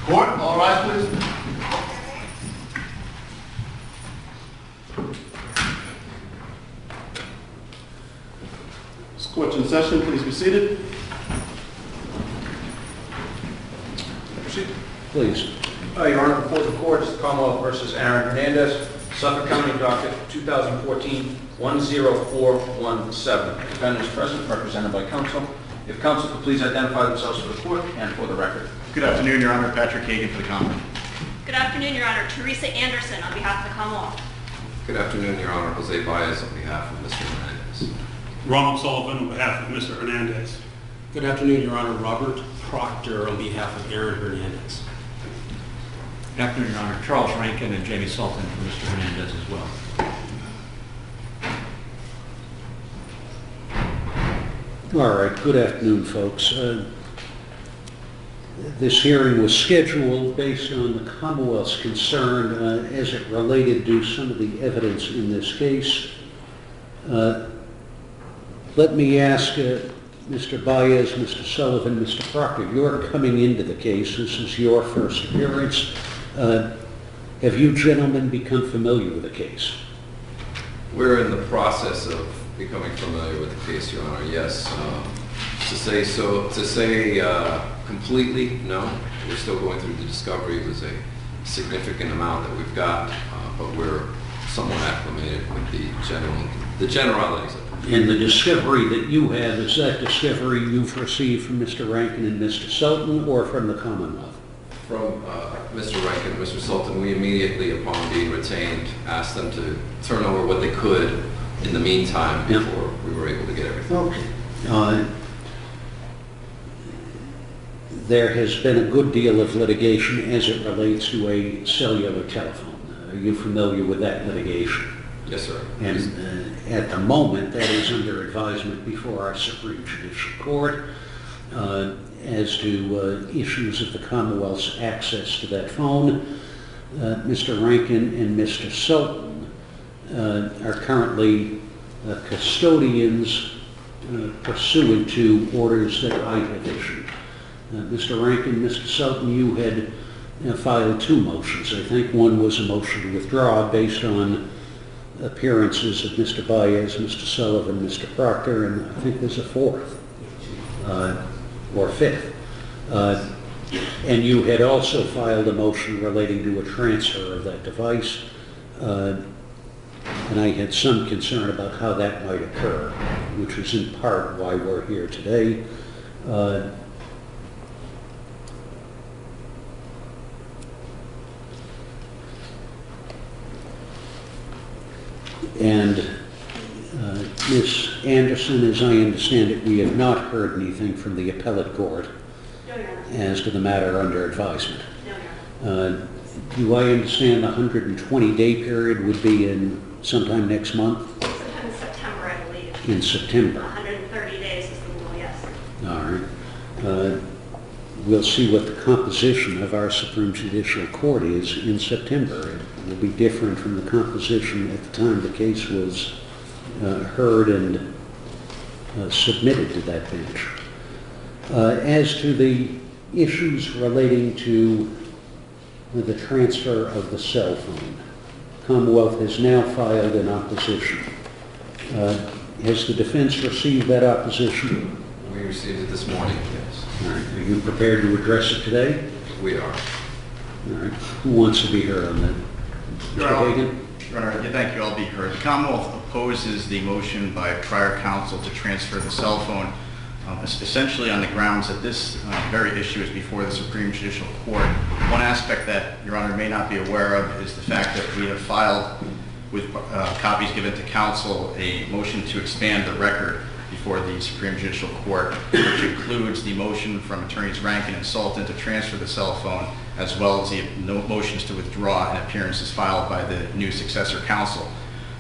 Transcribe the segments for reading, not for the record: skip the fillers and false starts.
Court, all rise, please. This court's in session. Please be seated. Proceed. Please. Your Honor, before the court is the Commonwealth versus Aaron Hernandez, Suffolk County docket 2014-10417. Defendant is present, represented by counsel. If counsel could please identify themselves for the court and for the record. Good afternoon, Your Honor. Patrick Hagan for the Commonwealth. Good afternoon, Your Honor. Teresa Anderson on behalf of the Commonwealth. Good afternoon, Your Honor. Jose Baez on behalf of Mr. Hernandez. Ronald Sullivan on behalf of Mr. Hernandez. Good afternoon, Your Honor. Robert Proctor on behalf of Aaron Hernandez. Good afternoon, Your Honor. Charles Rankin and Jamie Sultan for Mr. Hernandez as well. All right, good afternoon, folks. This hearing was scheduled based on the Commonwealth's concern as it related to some of the evidence in this case. Let me ask Mr. Baez, Mr. Sullivan, Mr. Proctor, you're coming into the case. This is your first appearance. Have you gentlemen become familiar with the case? We're in the process of becoming familiar with the case, Your Honor. Yes. To say completely, no. We're still going through the discovery. It was a significant amount that we've got, but we're somewhat acclimated with the generalities of it. And the discovery that you have, is that discovery you've received from Mr. Rankin and Mr. Sultan or from the Commonwealth? From Mr. Rankin and Mr. Sultan, we immediately, upon being retained, asked them to turn over what they could in the meantime before we were able to get everything. Okay. There has been a good deal of litigation as it relates to a cellular telephone. Are you familiar with that litigation? Yes, sir. And at the moment, that is under advisement before our Supreme Judicial Court as to issues of the Commonwealth's access to that phone. Mr. Rankin and Mr. Sultan are currently custodians pursuant to orders that I have issued. Mr. Rankin, Mr. Sultan, you had filed two motions. I think one was a motion to withdraw based on appearances of Mr. Baez, Mr. Sullivan, Mr. Proctor, and I think there's a fourth or fifth. And you had also filed a motion relating to a transfer of that device, and I had some concern about how that might occur, which is in part why we're here today. And Ms. Anderson, as I understand it, we have not heard anything from the appellate court as to the matter under advisement. Do I understand the 120-day period would be in sometime next month? Sometime in September, I believe. In September. 130 days is the rule, yes. All right. We'll see what the composition of our Supreme Judicial Court is in September. It will be different from the composition at the time the case was heard and submitted to that bench. As to the issues relating to the transfer of the cell phone, Commonwealth has now filed an opposition. Has the defense received that opposition? We received it this morning, yes. All right. Are you prepared to address it today? We are. All right. Who wants to be heard on that? Mr. Hagan? Your Honor, thank you. I'll be heard. The Commonwealth opposes the motion by prior counsel to transfer the cell phone, essentially on the grounds that this very issue is before the Supreme Judicial Court. One aspect that Your Honor may not be aware of is the fact that we have filed, with copies given to counsel, a motion to expand the record before the Supreme Judicial Court, which includes the motion from attorneys Rankin and Sultan to transfer the cell phone, as well as the motions to withdraw and appearances filed by the new successor counsel.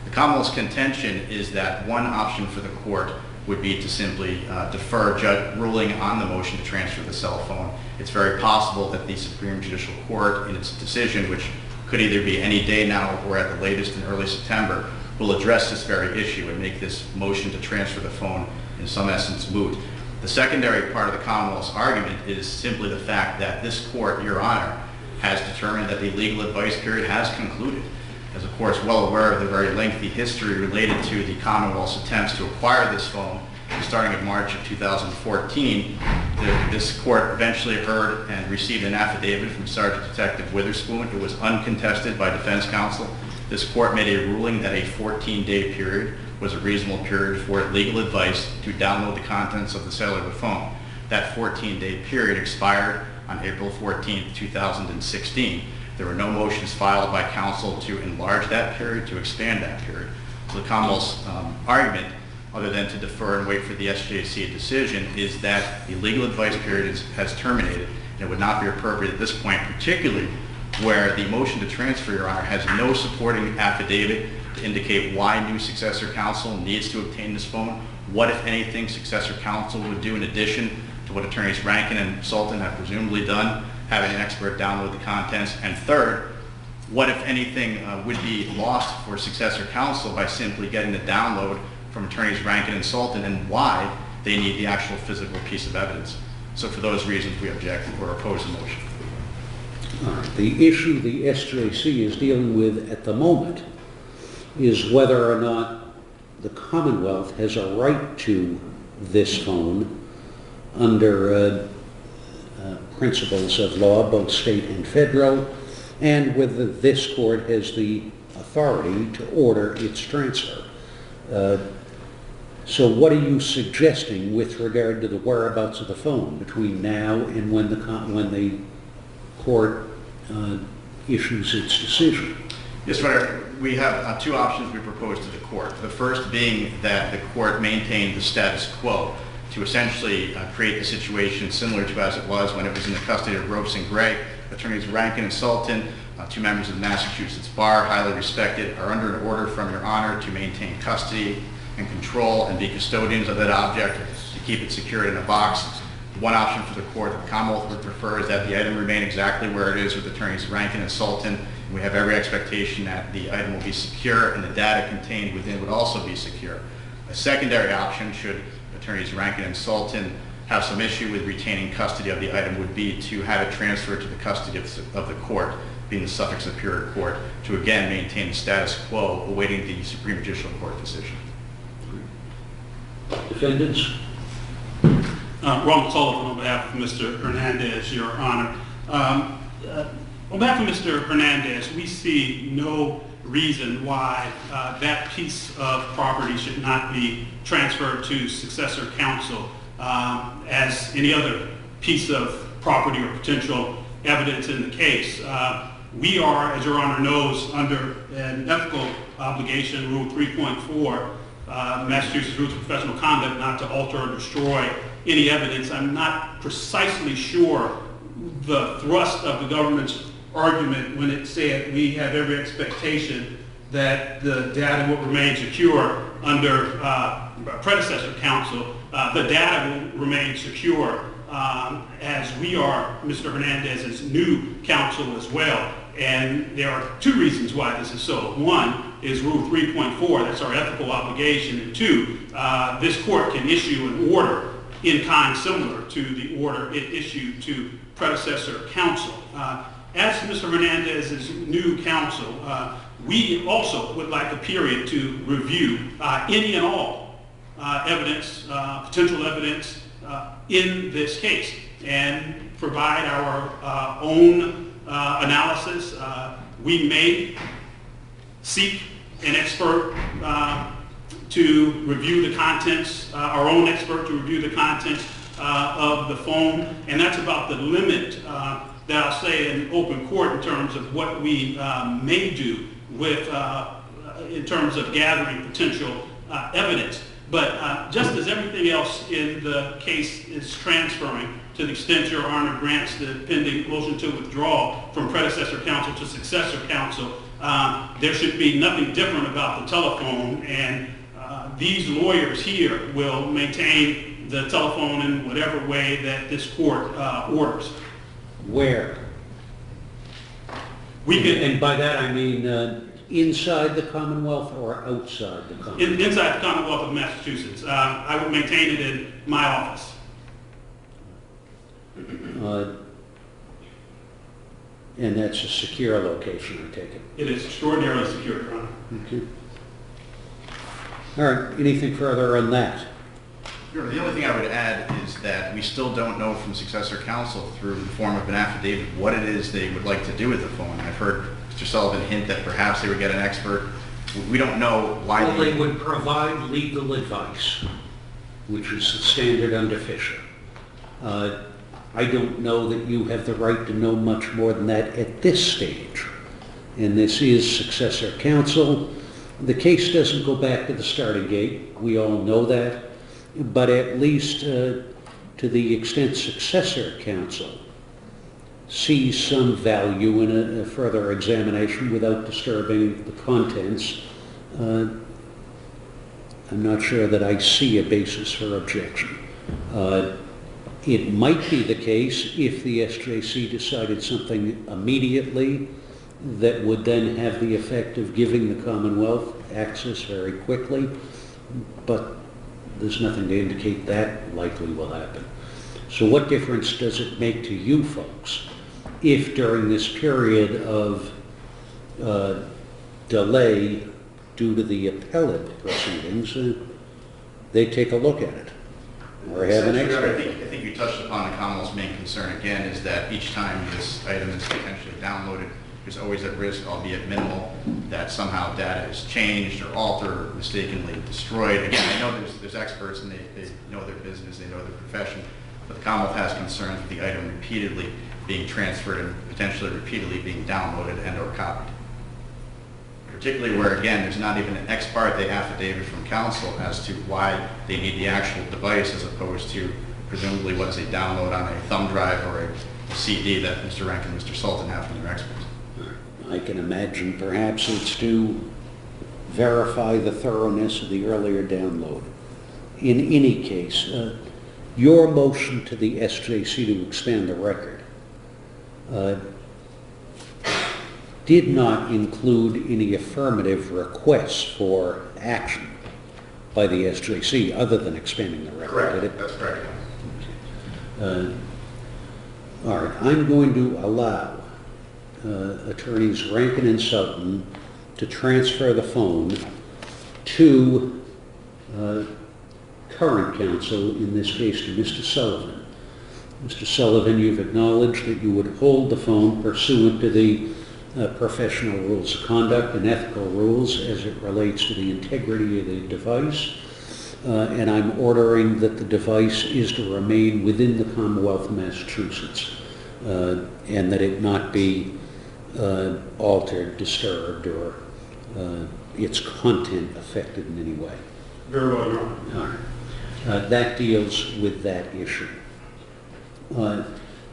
The Commonwealth's contention is that one option for the court would be to simply defer ruling on the motion to transfer the cell phone. It's very possible that the Supreme Judicial Court, in its decision, which could either be any day now or at the latest in early September, will address this very issue and make this motion to transfer the phone in some essence moot. The secondary part of the Commonwealth's argument is simply the fact that this court, Your Honor, has determined that the legal advice period has concluded. As of course well aware of the very lengthy history related to the Commonwealth's attempts to acquire this phone, starting in March of 2014, this court eventually heard and received an affidavit from Sergeant Detective Witherspoon. It was uncontested by defense counsel. This court made a ruling that a 14-day period was a reasonable period for legal advice to download the contents of the cellular phone. That 14-day period expired on April 14, 2016. There were no motions filed by counsel to enlarge that period, to expand that period. So the Commonwealth's argument, other than to defer and wait for the SJC decision, is that the legal advice period has terminated, and it would not be appropriate at this point, particularly where the motion to transfer, Your Honor, has no supporting affidavit to indicate why new successor counsel needs to obtain this phone, what, if anything, successor counsel would do in addition to what attorneys Rankin and Sultan have presumably done, having an expert download the contents, and third, what, if anything, would be lost for successor counsel by simply getting the download from attorneys Rankin and Sultan, and why they need the actual physical piece of evidence. So for those reasons, we object or oppose the motion. The issue the SJC is dealing with at the moment is whether or not the Commonwealth has a right to this phone under principles of law, both state and federal, and whether this court has the authority to order its transfer. So what are you suggesting with regard to the whereabouts of the phone between now and when the court issues its decision? Yes, Your Honor. We have two options we propose to the court. The first being that the court maintain the status quo to essentially create the situation similar to as it was when it was in the custody of Ropes and Gray. Attorneys Rankin and Sultan, two members of the Massachusetts Bar, highly respected, are under an order from Your Honor to maintain custody and control and be custodians of that object, to keep it secured in a box. One option for the court, the Commonwealth would prefer, is that the item remain exactly where it is with attorneys Rankin and Sultan. We have every expectation that the item will be secure and the data contained within would also be secure. A secondary option, should attorneys Rankin and Sultan have some issue with retaining custody of the item, would be to have it transferred to the custody of the court, being the Suffolk Superior Court, to again maintain the status quo awaiting the Supreme Judicial Court decision. Defendants? Ronald Sullivan on behalf of Mr. Hernandez, Your Honor. On behalf of Mr. Hernandez, we see no reason why that piece of property should not be transferred to successor counsel as any other piece of property or potential evidence in the case. We are, as Your Honor knows, under an ethical obligation, Rule 3.4, Massachusetts Rules of Professional Conduct, not to alter or destroy any evidence. I'm not precisely sure the thrust of the government's argument when it said we have every expectation that the data will remain secure under predecessor counsel. The data will remain secure as we are Mr. Hernandez's new counsel as well. And there are two reasons why this is so. One is Rule 3.4, that's our ethical obligation. And two, this court can issue an order in kind similar to the order it issued to predecessor counsel. As Mr. Hernandez's new counsel, we also would like a period to review any and all evidence, potential evidence in this case, and provide our own analysis. We may seek an expert to review the contents, our own expert to review the contents of the phone, and that's about the limit that I'll say in open court in terms of what we may do with, in terms of gathering potential evidence. But just as everything else in the case is transferring, to the extent Your Honor grants the pending motion to withdraw from predecessor counsel to successor counsel, there should be nothing different about the telephone, and these lawyers here will maintain the telephone in whatever way that this court orders. Where? We can, and by that I mean inside the Commonwealth or outside the Commonwealth? Inside the Commonwealth of Massachusetts. I would maintain it in my office. And that's a secure location, I take it. It is extraordinarily secure, Your Honor. Okay. All right, anything further on that? Your Honor, the only thing I would add is that we still don't know from successor counsel through the form of an affidavit what it is they would like to do with the phone. I've heard Mr. Sullivan hint that perhaps they would get an expert. We don't know why Well, they would provide legal advice, which is the standard under Fisher. I don't know that you have the right to know much more than that at this stage. And this is successor counsel. The case doesn't go back to the starting gate. We all know that. But at least to the extent successor counsel sees some value in a further examination without disturbing the contents, I'm not sure that I see a basis for objection. It might be the case if the SJC decided something immediately that would then have the effect of giving the Commonwealth access very quickly, but there's nothing to indicate that likely will happen. So what difference does it make to you folks if during this period of delay due to the appellate proceedings, they take a look at it or have an expert? I think you touched upon the Commonwealth's main concern again, is that each time this item is potentially downloaded, there's always a risk, albeit minimal, that somehow data is changed or altered or mistakenly destroyed. Again, I know there's experts and they know their business, they know their profession, but the Commonwealth has concerns with the item repeatedly being transferred and potentially repeatedly being downloaded and or copied. Particularly where, again, there's not even an ex parte affidavit from counsel as to why they need the actual device as opposed to presumably what is a download on a thumb drive or a CD that Mr. Rankin and Mr. Sultan have from their experts. I can imagine perhaps it's to verify the thoroughness of the earlier download. In any case, your motion to the SJC to expand the record did not include any affirmative requests for action by the SJC other than expanding the record, did it? That's correct. All right, I'm going to allow attorneys Rankin and Sultan to transfer the phone to current counsel, in this case to Mr. Sullivan. Mr. Sullivan, you've acknowledged that you would hold the phone pursuant to the professional rules of conduct and ethical rules as it relates to the integrity of the device, and I'm ordering that the device is to remain within the Commonwealth of Massachusetts and that it not be altered, disturbed, or its content affected in any way. Very well, Your Honor. All right. That deals with that issue.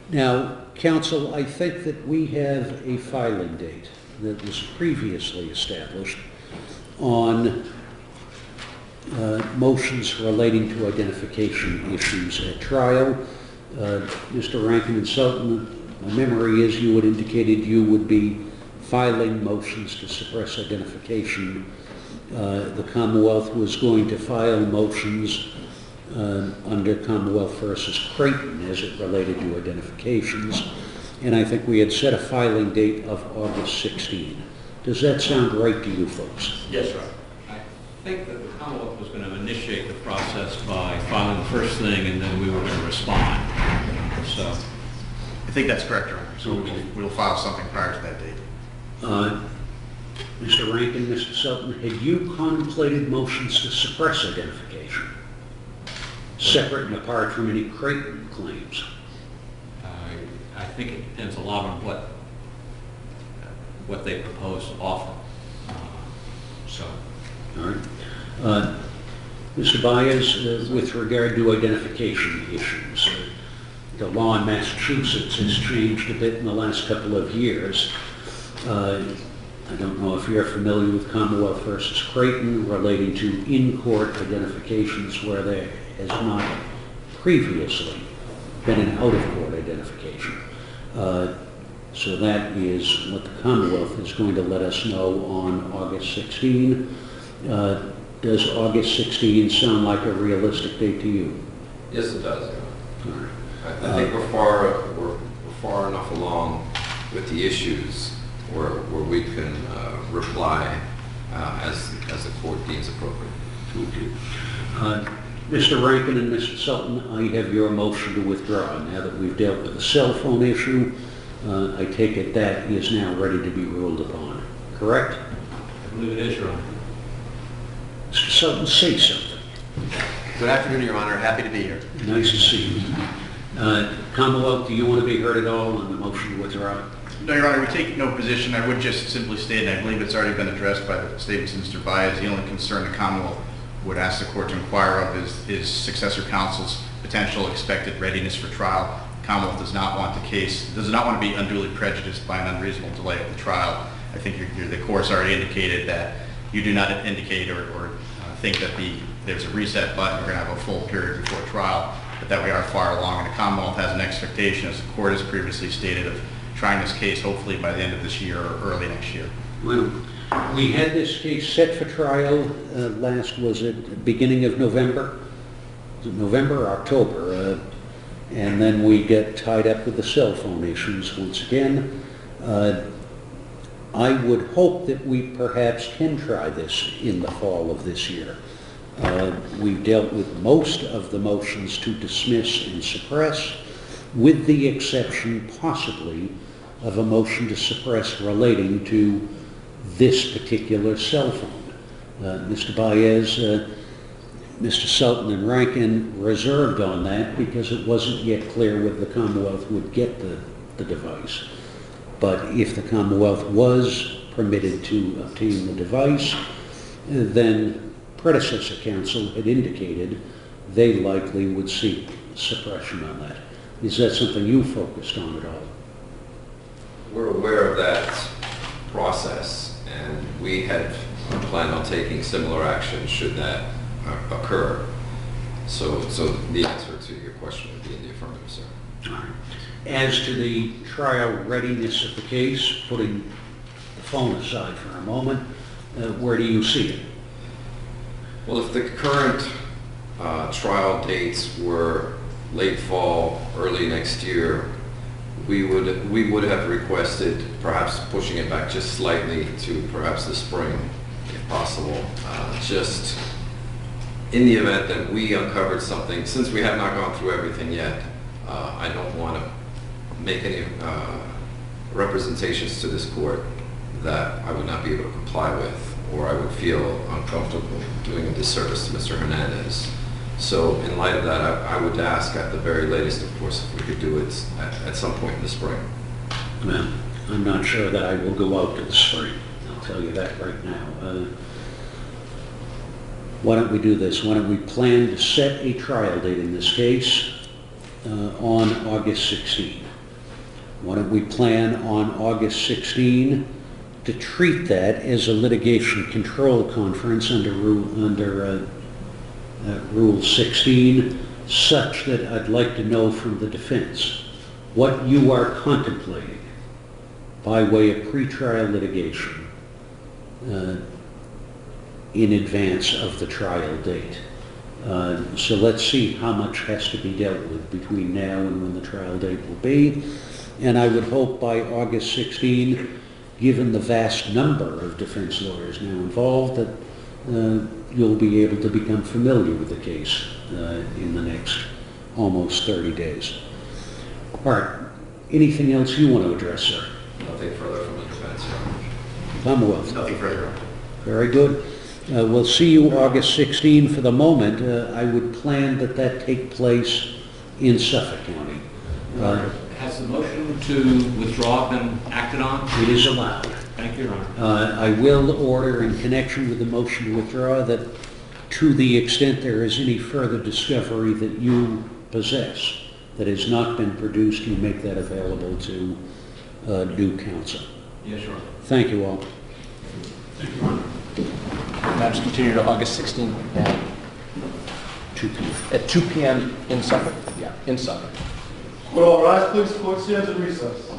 Now, counsel, I think that we have a filing date that was previously established on motions relating to identification issues at trial. Mr. Rankin and Sultan, my memory is you had indicated you would be filing motions to suppress identification. The Commonwealth was going to file motions under Commonwealth versus Creighton as it related to identifications, and I think we had set a filing date of August 16. Does that sound right to you folks? Yes, sir. I think that the Commonwealth was going to initiate the process by filing the first thing, and then we were going to respond. So, I think that's correct, Your Honor. So we'll file something prior to that date. Mr. Rankin, Mr. Sultan, had you contemplated motions to suppress identification, separate and apart from any Creighton claims? I think it depends a lot on what they propose to offer. All right. Mr. Baez, with regard to identification issues, the law in Massachusetts has changed a bit in the last couple of years. I don't know if you're familiar with Commonwealth versus Creighton relating to in-court identifications where there has not previously been an out-of-court identification. So that is what the Commonwealth is going to let us know on August 16. Does August 16 sound like a realistic date to you? Yes, it does. All right. I think we're far enough along with the issues where we can reply as the court deems appropriate. Mr. Rankin and Mr. Sultan, I have your motion to withdraw. Now that we've dealt with the cell phone issue, I take it that is now ready to be ruled upon, correct? I believe it is, Your Honor. Mr. Sultan, say something. Good afternoon, Your Honor. Happy to be here. Nice to see you. Commonwealth, do you want to be heard at all on the motion to withdraw? No, Your Honor, we take no position. I would just simply state, and I believe it's already been addressed by the statements of Mr. Baez, the only concern the Commonwealth would ask the court to inquire of is successor counsel's potential expected readiness for trial. The Commonwealth does not want to be unduly prejudiced by an unreasonable delay of the trial. I think the court's already indicated that you do not indicate or think that there's a reset button, we're going to have a full period before trial, but that we are far along, and the Commonwealth has an expectation, as the court has previously stated, of trying this case hopefully by the end of this year or early next year. Well, we had this case set for trial was it beginning of November? Was it November or October? And then we get tied up with the cell phone issues once again. I would hope that we perhaps can try this in the fall of this year. We've dealt with most of the motions to dismiss and suppress, with the exception possibly of a motion to suppress relating to this particular cell phone. Mr. Baez, Mr. Sultan and Rankin reserved on that because it wasn't yet clear whether the Commonwealth would get the device. But if the Commonwealth was permitted to obtain the device, then predecessor counsel had indicated they likely would seek suppression on that. Is that something you focused on at all? We're aware of that process, and we had planned on taking similar action should that occur. So the answer to your question would be in the affirmative, sir. All right. As to the trial readiness of the case, putting the phone aside for a moment, where do you see it? Well, if the current trial dates were late fall, early next year, we would have requested perhaps pushing it back just slightly to perhaps the spring, if possible. Just in the event that we uncovered something, since we have not gone through everything yet, I don't want to make any representations to this court that I would not be able to comply with, or I would feel uncomfortable doing a disservice to Mr. Hernandez. So in light of that, I would ask at the very latest, of course, if we could do it at some point in the spring. Well, I'm not sure that I will go out to the spring. I'll tell you that right now. Why don't we do this? Why don't we plan to set a trial date in this case on August 16? Why don't we plan on August 16 to treat that as a litigation control conference under Rule 16, such that I'd like to know from the defense what you are contemplating by way of pretrial litigation in advance of the trial date. So let's see how much has to be dealt with between now and when the trial date will be. And I would hope by August 16, given the vast number of defense lawyers now involved, that you'll be able to become familiar with the case in the next almost 30 days. All right. Anything else you want to address, sir? Nothing further from the defense, Your Honor. Commonwealth? Nothing further. Very good. We'll see you August 16. For the moment, I would plan that take place in Suffolk County. Has the motion to withdraw been acted on? It is allowed. Thank you, Your Honor. I will order in connection with the motion to withdraw that to the extent there is any further discovery that you possess that has not been produced, you make that available to new counsel. Yes, Your Honor. Thank you all. Thank you, Your Honor. Matters continue to August 16th at 2 p.m. At 2 p.m. in Suffolk? Yeah, in Suffolk. Would all rise, please? Court stands in recess.